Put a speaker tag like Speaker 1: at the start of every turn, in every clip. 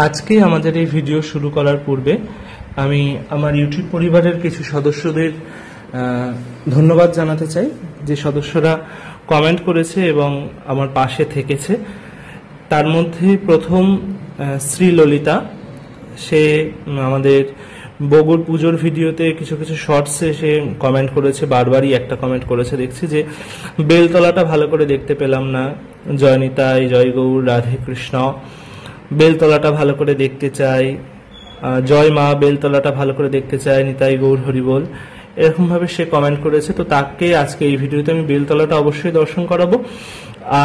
Speaker 1: আজকে আমাদের এই ভিডিও শুরু করার পূর্বে আমি আমার ইউটিউব পরিবারের কিছু সদস্যদের ধন্যবাদ জানাতে চাই, যে সদস্যরা কমেন্ট করেছে এবং আমার পাশে থেকেছে। তার মধ্যে প্রথম শ্রী ললিতা, সে আমাদের বগুর পুজোর ভিডিওতে কিছু কিছু শর্টসে সে কমেন্ট করেছে, বারবারই একটা কমেন্ট করেছে দেখছি যে বেলতলাটা ভালো করে দেখতে পেলাম না, জয় নিতাই, জয় গৌর, রাধে কৃষ্ণ, বেলতলাটা ভালো করে দেখতে চাই, জয় মা, বেলতলাটা ভালো করে দেখতে চাই, নিতাই গৌর হরিবোল, এরকমভাবে সে কমেন্ট করেছে। তো তাকে আজকে এই ভিডিওতে আমি বেলতলাটা অবশ্যই দর্শন করাবো।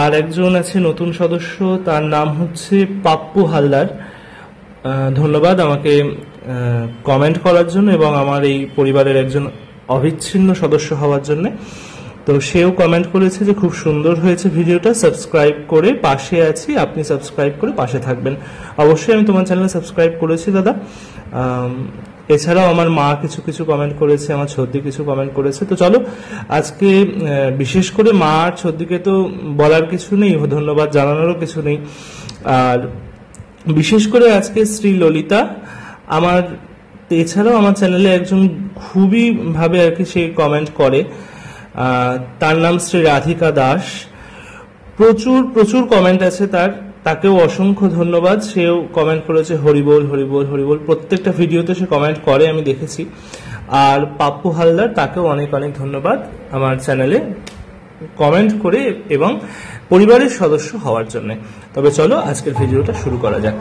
Speaker 1: আর একজন আছে নতুন সদস্য, তার নাম হচ্ছে পাপ্পু হালদার। ধন্যবাদ আমাকে কমেন্ট করার জন্য এবং আমার এই পরিবারের একজন অবিচ্ছিন্ন সদস্য হওয়ার জন্য। তো সেও কমেন্ট করেছে যে খুব সুন্দর হয়েছে ভিডিওটা, সাবস্ক্রাইব করে পাশে আছি, আপনি সাবস্ক্রাইব করে পাশে থাকবেন। অবশ্যই আমি তোমার চ্যানেলে সাবস্ক্রাইব করেছি দাদা। এছাড়াও আমার মা কিছু কিছু কমেন্ট করেছে, আমার ছদ্দি কিছু কমেন্ট করেছে। তো চলো আজকে বিশেষ করে মা আর ছদ্দিকে তো বলার কিছু নেই, ধন্যবাদ জানানোরও কিছু নেই। আর বিশেষ করে আজকে শ্রী ললিতা আমার, এছাড়াও আমার চ্যানেলে একজন খুবই ভাবে আর কি সে কমেন্ট করে, তার নাম শ্রী রাধিকা দাস। প্রচুর প্রচুর কমেন্ট আছে তার, তাকেও অসংখ্য ধন্যবাদ। সেও কমেন্ট করেছে হরিবোল হরিবোল হরিবোল, প্রত্যেকটা ভিডিওতে সে কমেন্ট করে, আমি দেখেছি। আর পাপ্পু হালদার, তাকেও অনেক অনেক ধন্যবাদ আমার চ্যানেলে কমেন্ট করে এবং পরিবারের সদস্য হওয়ার জন্য। তবে চলো আজকের ভিডিওটা শুরু করা যাক।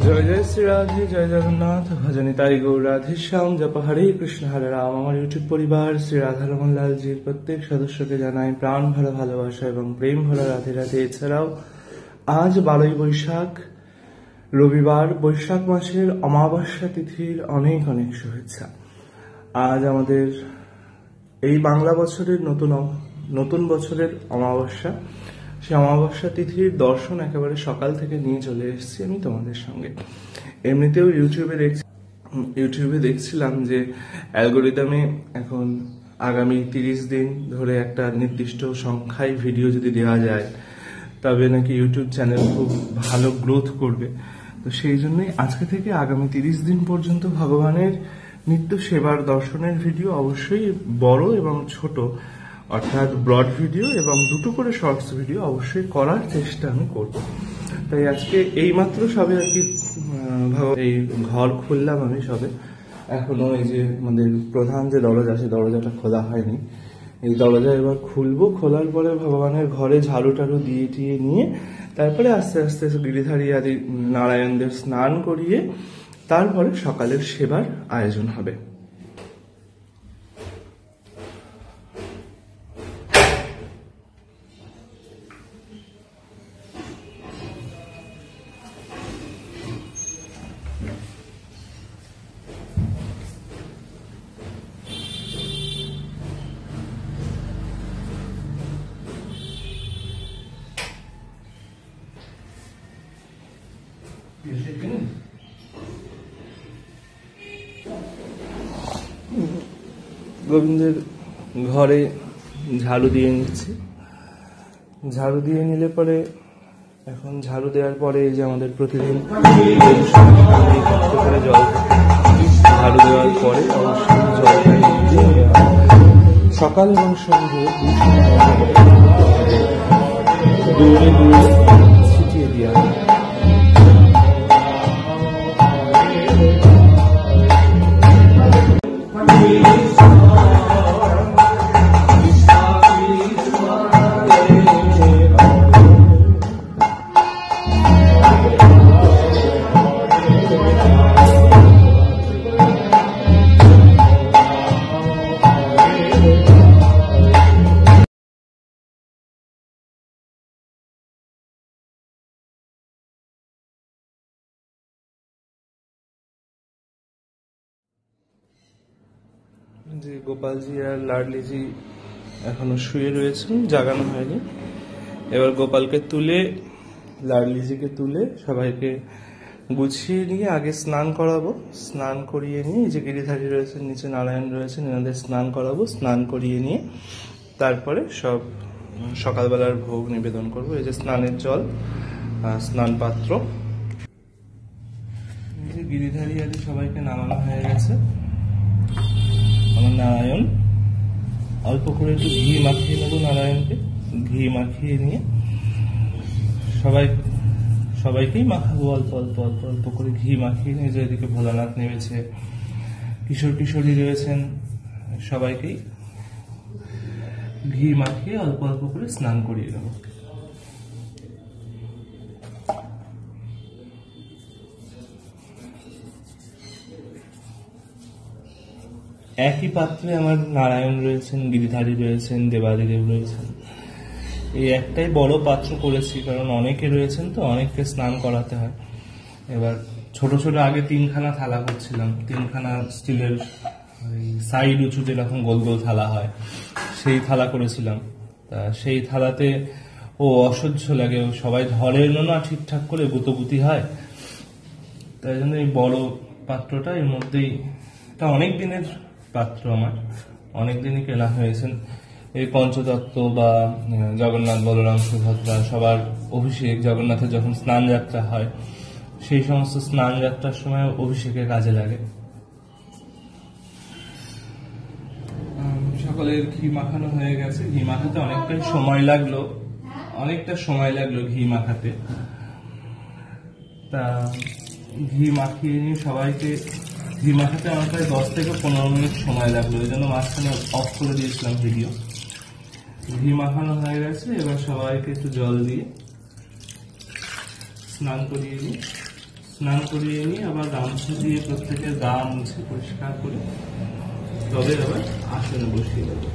Speaker 1: জয় জয় শ্রী রাধে, জয় জগন্নাথ, ভজনী তাই গৌর রাধে শ্যাম, জপ হরে কৃষ্ণ হরে রাম। আমার ইউটিউব পরিবার শ্রী রাধারমন লালজির প্রত্যেক সদস্যকে জানাই প্রাণ ভরা ভালোবাসা এবং প্রেম ভরা রাধে রাধে। এছাড়াও আজ 12ই বৈশাখ, রবিবার, বৈশাখ মাসের অমাবস্যা তিথির অনেক অনেক শুভেচ্ছা। আজ আমাদের এই বাংলা বছরের নতুন বছরের অমাবস্যা। সেই অমাবস্যা তিথির দর্শন একেবারে সকাল থেকে নিয়ে চলে এসেছি আমি তোমাদের সঙ্গে। এমনিতেও ইউটিউবে দেখছিলাম যে অ্যালগোরিদমে এখন আগামী 30 দিন ধরে একটা নির্দিষ্ট সংখ্যায় ভিডিও যদি দেওয়া যায় তবে নাকি ইউটিউব চ্যানেল খুব ভালো গ্রোথ করবে। তো সেই জন্যই আজকে থেকে আগামী 30 দিন পর্যন্ত ভগবানের নিত্য সেবার দর্শনের ভিডিও অবশ্যই বড় এবং ছোট, অর্থাৎ ব্রড ভিডিও এবং দুটো করে শর্টস ভিডিও অবশ্যই করার চেষ্টা আমি করব। তাই আজকে এইমাত্র সবে আর কি এই ঘর খুললাম আমি সবে, এখনো এই যে আমাদের প্রধান যে দরজা আছে দরজাটা খোলা হয়নি, এই দরজা এবার খুলবো। খোলার পরে ভগবানের ঘরে ঝাড়ু টাড়ু দিয়ে টিয়ে নিয়ে তারপরে আস্তে আস্তে গিরিধারী আদি নারায়ণদের স্নান করিয়ে তারপরে সকালের সেবার আয়োজন হবে। গোবিন্দের ঘরে ঝাড়ু দিয়ে নিচ্ছি। ঝাড়ু দিয়ে নিলে পরে, এখন ঝাড়ু দেওয়ার পরে এই যে আমাদের প্রতিদিন করে জল, ঝাড়ু দেওয়ার পরে অবশ্যই জলটা দিয়ে সকাল এবং সন্ধ্যে দূরে দূরে ছিটিয়ে দেওয়া হয়। যে গোপালজি আর লাডলিজি এখনো শুয়ে রয়েছেন, জাগানো হয়নি। এবার গোপালকে তুলে, লাডলিজিকে তুলে সবাইকে গুছিয়ে নিয়ে আগে স্নান করাবো, স্নান করিয়ে নিয়ে এই যে গিরিধারী রয়েছেন, নিচে নারায়ণ রয়েছেন, এনাদের স্নান করাবো, স্নান করিয়ে নিয়ে তারপরে সব সকালবেলার ভোগ নিবেদন করব। এই যে স্নানের জল, স্নান পাত্র, এই যে গিরিধারী আদি সবাইকে নামানো হয়ে গেছে। আমার নারায়ণ, অল্প করে একটু ঘি মাখিয়ে নেবো নারায়ণকে, ঘি মাখিয়ে নিয়ে সবাইকেই মাখাবো, অল্প অল্প অল্প অল্প করে ঘি মাখিয়ে নিয়ে। যে এদিকে ভোলানাথ নেমেছে, কিশোর কিশোরী রয়েছেন, সবাইকেই ঘি মাখিয়ে অল্প অল্প করে স্নান করিয়ে দেবো। একই পাত্রে আমার নারায়ণ রয়েছেন, গিরিধারী রয়েছেন, দেবাদিদেব রয়েছেন। এই একটাই বড় পাত্র করেছি, কারণ অনেকে রয়েছেন তো, অনেককে স্নান করাতে হয়। এবার ছোট ছোট আগে 3খানা থালা করছিলাম, 3খানা স্টিলের সাইড উঁচু যেরকম গোল গোল থালা হয়, সেই থালা করেছিলাম। তা সেই থালাতে অসহ্য লাগে, সবাই ধরেন না ঠিকঠাক করে, গুতোগুতি হয়। তাই জন্য এই বড় পাত্রটা, এর মধ্যেই, এটা অনেক দিনের পাত্র, আমার অনেক দিনই কেনা হয়েছে। এই পঞ্চতত্ত্ব বা জগন্নাথ, বলরাম, সুভদ্রা সবার অভিষেক, জগন্নাথের যখন স্নান যাত্রা হয়, সেই সমস্ত স্নান যাত্রার সময় অভিষেকের কাজে লাগে। সকলের ঘি মাখানো হয়ে গেছে। ঘি মাখাতে অনেকটা সময় লাগলো ঘি মাখাতে। তা ঘি মাখিয়ে নিয়ে সবাইকে, ঘি মাখাতে আমার প্রায় 10 থেকে 15 মিনিট সময় লাগলো, এই জন্য মাঝখানে অফ করে দিয়েছিলাম ভিডিও। ঘি মাখানো হয়ে গেছে, এবার সবাইকে একটু জল দিয়ে স্নান করিয়ে নিয়ে আবার গামছা দিয়ে প্রত্যেকের গা মুছে পরিষ্কার করে তবে আবার আসনে বসিয়ে দেবো।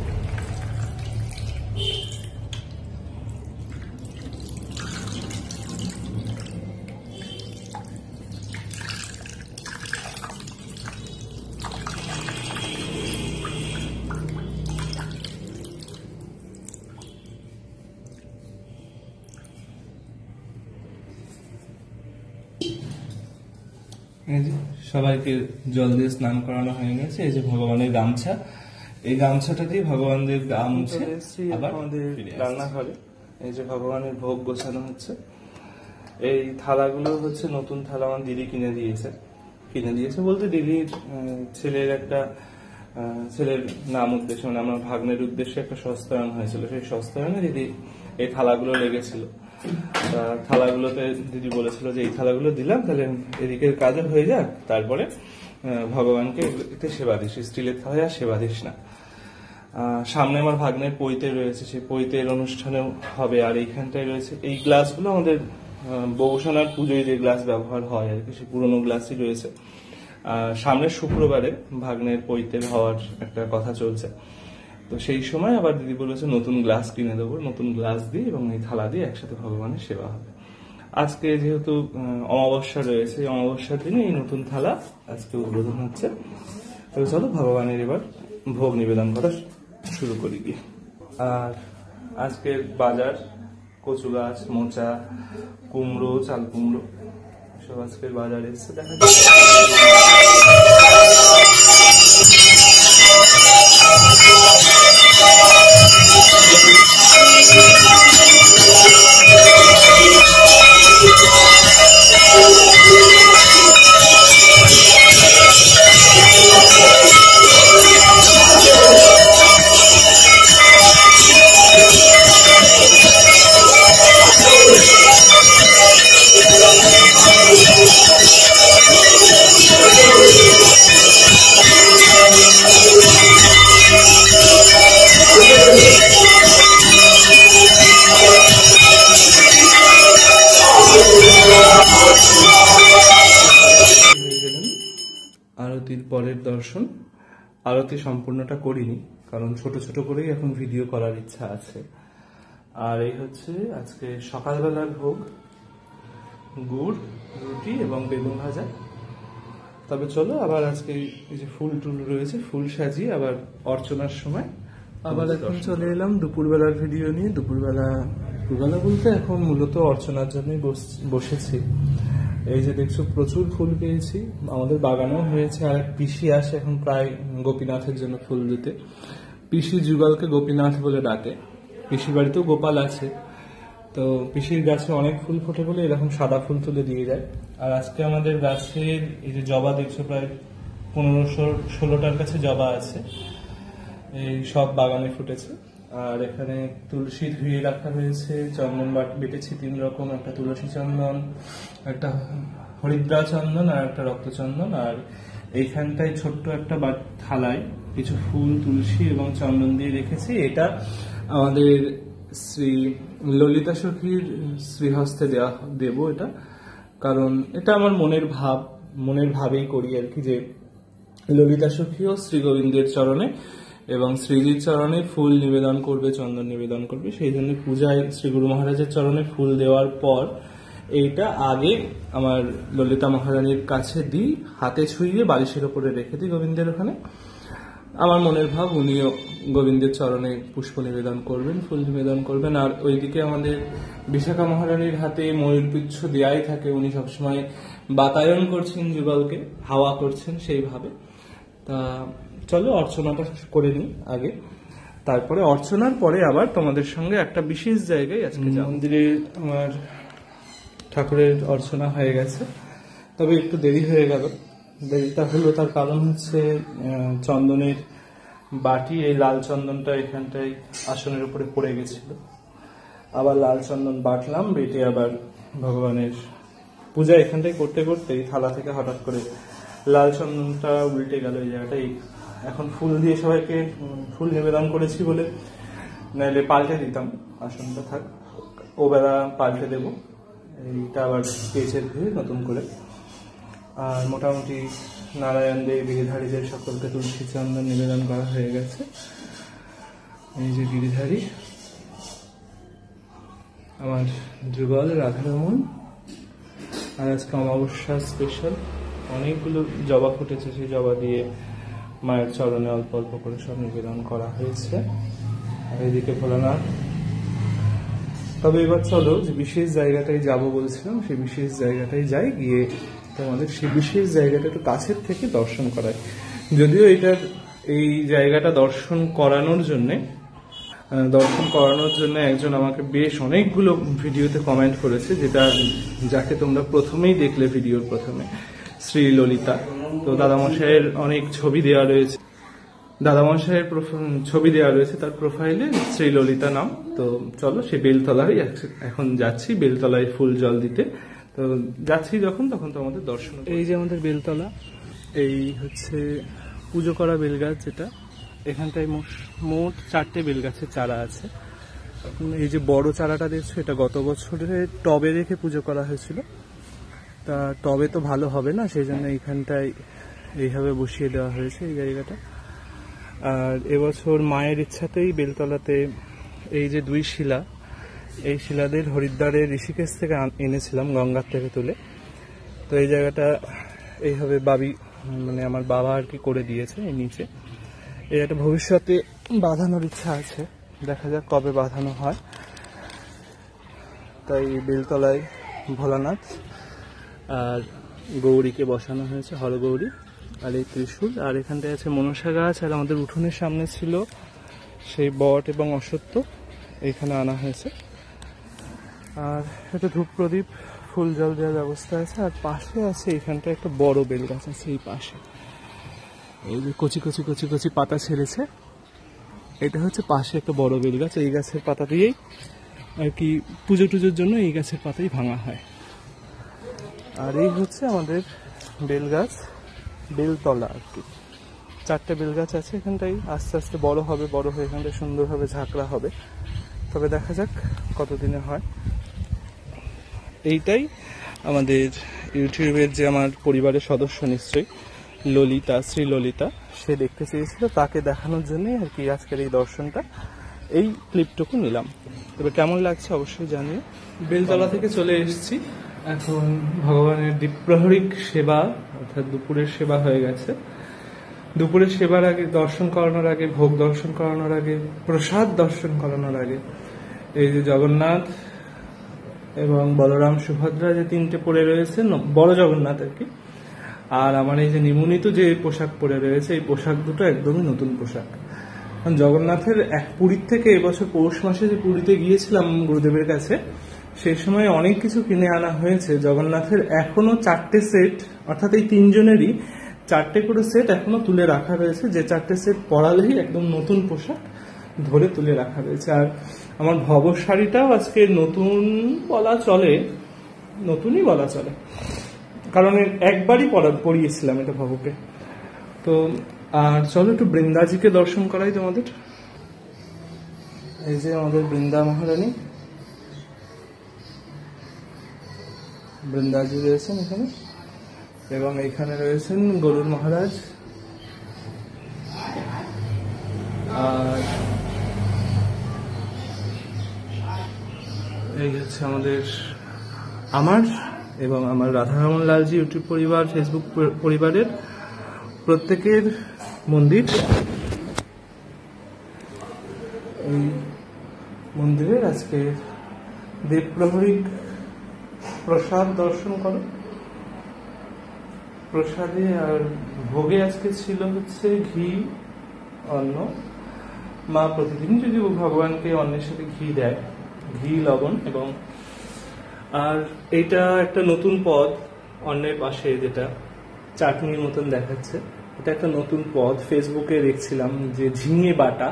Speaker 1: এই যে সবাইকে জল দিয়ে স্নান করানো হয়ে গেছে। এই যে ভগবানের গামছা, এই গামছাটা দিয়ে ভগবানদের গা মুছে আবার আমাদের রান্নাঘরে এই যে ভগবানের ভোগ গোছানো হচ্ছে। এই থালাগুলো হচ্ছে নতুন থালা, আমার দিদি কিনে দিয়েছে বলতে দিদির ছেলের নাম উদ্দেশ্যে, মানে আমার ভাগ্নের উদ্দেশ্যে একটা সস্তায়ন হয়েছিল, সেই সস্তায়নে দিদি এই থালাগুলো লেগেছিল। থালাগুলোতে দিদি বলেছিল যে এই থালাগুলো দিলাম, তাহলে এদিকের কাজও হয়ে যাক, তারপরে ভগবানকে এতে সেবা দিস, স্টিলের থালায় আর সেবা দিস না। সামনে আমার ভাগ্নের পৈতে রয়েছে, সেই পৈতের অনুষ্ঠানেও হবে। আর এইখানটায় রয়েছে এই গ্লাসগুলো, আমাদের বৌসানার পুজোয় যে গ্লাস ব্যবহার হয় আর কি, সেই পুরোনো গ্লাসই রয়েছে। সামনের শুক্রবারে ভাগ্নের পৈতের হওয়ার একটা কথা চলছে, তো সেই সময় আবার দিদি বলেছে নতুন গ্লাস কিনে দেবো, নতুন গ্লাস দিয়ে এবং এই থালা দিয়ে একসাথে ভগবানের সেবা হবে। আজকে যেহেতু অমাবস্যা রয়েছে, অমাবস্যার দিনে এই নতুন থালা আজকে উদ্বোধন হচ্ছে। তবে চলো ভগবানের এবার ভোগ নিবেদন করা শুরু করি গিয়ে। আর আজকের বাজার, কচু গাছ, মোচা, কুমড়ো, চাল কুমড়ো সব আজকের বাজার এসছে। দেখা আরতির পরের দর্শন। আরতি সম্পূর্ণটা করিনি, কারণ ছোট ছোট করেই এখন ভিডিও করার ইচ্ছা আছে। আর এই হচ্ছে আজকে সকালবেলার ভোগ, গুড়, রুটি এবং বেগুন ভাজা। তবে চলো আবার আজকে এই যে ফুল টুল রয়েছে, ফুল সাজিয়ে আবার অর্চনার সময় আবার এখন চলে এলাম দুপুরবেলার ভিডিও নিয়ে। দুপুরবেলা বলতে এখন মূলত অর্চনার জন্যই বসেছি। এই যে দেখছো প্রচুর ফুল পেয়েছি, আমাদের বাগানেও হয়েছে। আর এক পিসি আসে এখন প্রায় গোপীনাথের জন্য ফুল দিতে। পিসি যুগলকে গোপীনাথ বলে ডাকে। পিসির বাড়িতেও গোপাল আছে, তো পিসির গাছে অনেক ফুল ফোটে বলে এরকম সাদা ফুল তুলে দিয়ে যায়। আর আজকে আমাদের গাছের এই যে জবা দেখছো প্রায় 15-16টার কাছে জবা আছে, এই সব বাগানে ফুটেছে। আর এখানে তুলসী ধুয়ে রাখা হয়েছে, চন্দন বেটেছি 3 রকম, একটা তুলসী চন্দন, একটা হরিদ্রা চন্দন আর একটা রক্তচন্দন। আর এইখানটায় ছোট্ট একটা থালায় কিছু ফুল, তুলসী এবং চন্দন দিয়ে রেখেছি। এটা আমাদের শ্রী ললিতা সখীর শ্রীহস্তে দেব এটা, কারণ এটা আমার মনের ভাবেই করি আর কি, যে ললিতা সখীও শ্রী গোবিন্দের চরণে এবং শ্রীজির চরণে ফুল নিবেদন করবে, চন্দন নিবেদন করবে। সেই জন্য পূজায় শ্রী গুরু মহারাজের চরণে ফুল দেওয়ার পর এইটা আগে আমার ললিতা মহারানীর কাছে দিই, হাতে ছুঁয়ে বালিশের ওপরে রেখে দিই গোবিন্দের ওখানে। আমার মনের ভাব উনিও গোবিন্দের চরণে পুষ্প নিবেদন করবেন, ফুল নিবেদন করবেন। আর ওইদিকে আমাদের বিশাখা মহারানীর হাতে ময়ূরপুচ্ছ দেয়াই থাকে, উনি সবসময় বাতায়ন করছেন যুগলকে, হাওয়া করছেন সেইভাবে। তা চলো অর্চনাটা করে নিই আগে, তারপরে অর্চনার পরে আবার তোমাদের সঙ্গে একটা বিশেষ জায়গায় আজকে মন্দিরে আমার ঠাকুরের অর্চনা হয়ে গেছে, তবে একটু দেরি হয়ে গেল। দেরিটা হলো তার কারণ হচ্ছে চন্দনের বাটি, এই লাল চন্দনটা এখানটায় আসনের উপরে পড়ে গেছিল। আবার লাল চন্দন বাটলাম, বেটে আবার ভগবানের পূজা এখানটায় করতে করতেই থালা থেকে হঠাৎ করে লাল চন্দনটা উল্টে গেল এই জায়গাটাই। এখন ফুল দিয়ে সবাইকে ফুল নিবেদন করেছি বলে, নাইলে পাল্টে দিতাম, আসনটা থাক, ও বেলা পাল্টে দেব। এইটা আবার পেঁচে ধুয়ে নতুন করে। আর মোটামুটি নারায়ণদের, গিরিধারীদের সকলকে তুলসী চন্দন নিবেদন করা হয়ে গেছে। এই যে গিরিধারী, আমার যুগল, রাধারমন। আর আজকে অমাবস্যা স্পেশাল, অনেকগুলো জবা ফুটেছে, সেই জবা দিয়ে মায়ের চরণে অল্প অল্প করে সব নিবেদন করা হয়েছে। আর এদিকে ভোলানাথ। তবে এবার চলো যে বিশেষ জায়গাটায় যাব বলছিলাম, সেই বিশেষ জায়গাটায় যাই, গিয়ে তোমাদের সেই বিশেষ জায়গাটা একটু কাছের থেকে দর্শন করায়। যদিও এই জায়গাটা দর্শন করানোর জন্য একজন আমাকে বেশ অনেকগুলো ভিডিওতে কমেন্ট করেছে, যাকে তোমরা প্রথমেই দেখলে ভিডিওর প্রথমে, শ্রী ললিতা। তো দাদামশাইয়ের অনেক ছবি দেওয়া রয়েছে, তার প্রোফাইলে শ্রী ললিতা নাম। তো চলো সে বেলতলায় এখন যাচ্ছি, বেলতলায় ফুল জল দিতে। তো যাচ্ছি যখন, তখন তো আমাদের দর্শন। এই যে আমাদের বেলতলা, এই হচ্ছে পুজো করা বেলগাছ, যেটা এখানটায় মোট 4টে বেলগাছের চারা আছে। এই যে বড় চারাটা দেখছো, এটা গত বছরে টবে রেখে পুজো করা হয়েছিল। তা টবে তো ভালো হবে না, সেই জন্য এইখানটায় এইভাবে বসিয়ে দেওয়া হয়েছে এই জায়গাটা। আর এবছর মায়ের ইচ্ছাতেই বেলতলাতে এই যে 2 শিলা, এই শিলাদের হরিদ্বারের ঋষিকেশ থেকে এনেছিলাম, গঙ্গার থেকে তুলে। তো এই জায়গাটা এইভাবে মানে আমার বাবা আর কি করে দিয়েছে এই নিচে। এই একটা ভবিষ্যতে বাঁধানোর ইচ্ছা আছে, দেখা যাক কবে বাঁধানো হয়। তাই বেলতলায় ভোলানাথ আর গৌরীকে বসানো হয়েছে, হরগৌরী, আর এই ত্রিশূল। আর এখানটায় আছে মনসা গাছ, আর আমাদের উঠোনের সামনে ছিল সেই বট এবং অশ্বত্থ, এইখানে আনা হয়েছে। আর একটা ধূপ প্রদীপ, ফুল জল দেওয়ার ব্যবস্থা আছে। আর পাশে আছে এখানটা একটা বড় বেল গাছ আছে, এই পাশে এই যে কচি কচি কচি কচি পাতা ছেড়েছে, এটা হচ্ছে পাশে একটা বড় বেল গাছ। এই গাছের পাতা দিয়েই আর কি পুজো টুজোর জন্য এই গাছের পাতাই ভাঙা হয়। আর এই হচ্ছে আমাদের বেল গাছ, বেলতলা আর কি। 4টে বেল গাছ আছে এখানটাই, আস্তে আস্তে বড় হবে, বড় হয়ে এখানটায় সুন্দরভাবে ঝাঁকড়া হবে। তবে দেখা যাক কতদিনে হয়। এইটাই আমাদের ইউটিউবের যে আমার পরিবারের সদস্য নিশ্চয়ই ললিতা, শ্রী ললিতা, সে দেখতে চেয়েছিল, তাকে দেখানোর জন্যই আর কি আজকের এই দর্শনটা, এই ক্লিপটুকু নিলাম। তবে কেমন লাগছে অবশ্যই জানিও। বেলতলা থেকে চলে এসেছি, এখন ভগবানের দ্বীপ্রহরিক সেবা অর্থাৎ দুপুরের সেবা হয়ে গেছে। দুপুরের সেবার আগে, দর্শন করানোর আগে, ভোগ দর্শন করানোর আগে, প্রসাদ দর্শন করানোর আগে এই যে জগন্নাথ এবং বলরাম সুভদ্রা যে 3টে পরে রয়েছে, বড় জগন্নাথ আর কি। আর আমার এই যে নিমুনিত যে পোশাক পরে রয়েছে, এই পোশাক দুটো একদমই নতুন পোশাক। জগন্নাথের পুরীর থেকে এবছর পৌষ মাসে যে পুরীতে গিয়েছিলাম গুরুদেবের কাছে, সেই সময় অনেক কিছু কিনে আনা হয়েছে। জগন্নাথের এখনো 4টে সেট, অর্থাৎ এই 3জনেরই 4টে করে সেট এখনো তুলে রাখা রয়েছে, যে 4টে সেট পরালেই একদম নতুন পোশাক ধরে তুলে রাখা রয়েছে। আর আমার ভব শাড়িটাও আজকে নতুন বলা চলে, নতুনই বলা চলে, কারণ একবারই পরিয়েছিলাম এটা ভবকে। তো আর চলো একটু বৃন্দাজিকে দর্শন করাই তোমাদের। এই যে আমাদের বৃন্দা মহারানী, বৃন্দাজি রয়েছেন এখানে, এবং এখানে রয়েছেন গরুর মহারাজ। আর এই হচ্ছে আমার এবং আমার রাধারমন লালজি ইউটিউব পরিবার, ফেসবুক পরিবারের প্রত্যেকের মন্দির। এই মন্দিরের আজকে দেবপ্রহরীর প্রসাদ দর্শন করো। প্রসাদে আর ভোগে আজকে ছিল হচ্ছে ঘি, অন্ন। মা প্রতিদিন যদি ভগবানকে অন্নের সাথে ঘি দেয়, ঘি, লবণ, এবং আর এইটা একটা নতুন পদ অন্নের পাশে, যেটা চাটনির মতন দেখাচ্ছে, এটা একটা নতুন পদ। ফেসবুকে দেখছিলাম যে ঝিঙে বাটা,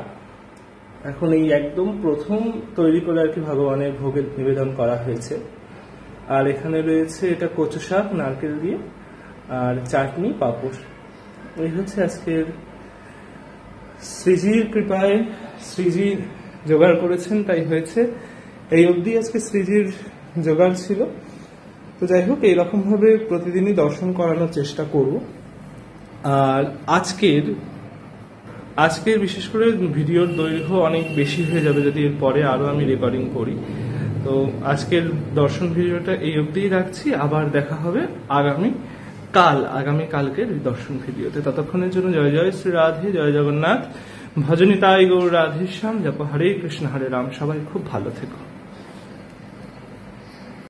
Speaker 1: এখন এই একদম প্রথম তৈরি করে আর কি ভগবানের ভোগে নিবেদন করা হয়েছে। আর এখানে রয়েছে এটা কচু শাক নারকেল দিয়ে, আর চাটনি, পাঁপড়। এই হচ্ছে আজকের শ্রীজির কৃপায়, শ্রীজি জোগাড় করেছেন তাই হয়েছে। এই অবধি আজকে শ্রীজির জোগাড় ছিল। তো যাই হোক, এইরকম ভাবে প্রতিদিনই দর্শন করানোর চেষ্টা করব। আর আজকের বিশেষ করে ভিডিওর দৈর্ঘ্য অনেক বেশি হয়ে যাবে যদি এর পরে আরো আমি রেকর্ডিং করি। তো আজকের দর্শন ভিডিওটা এই অবধিই রাখছি। আবার দেখা হবে আগামীকালকের দর্শন ভিডিওতে। ততক্ষণের জন্য জয় জয় শ্রী রাধে, জয় জগন্নাথ, ভজনিতাই গৌর রাধেশ্যাম, জপ হরে কৃষ্ণ হরে রাম। সবাই খুব ভালো থেকো।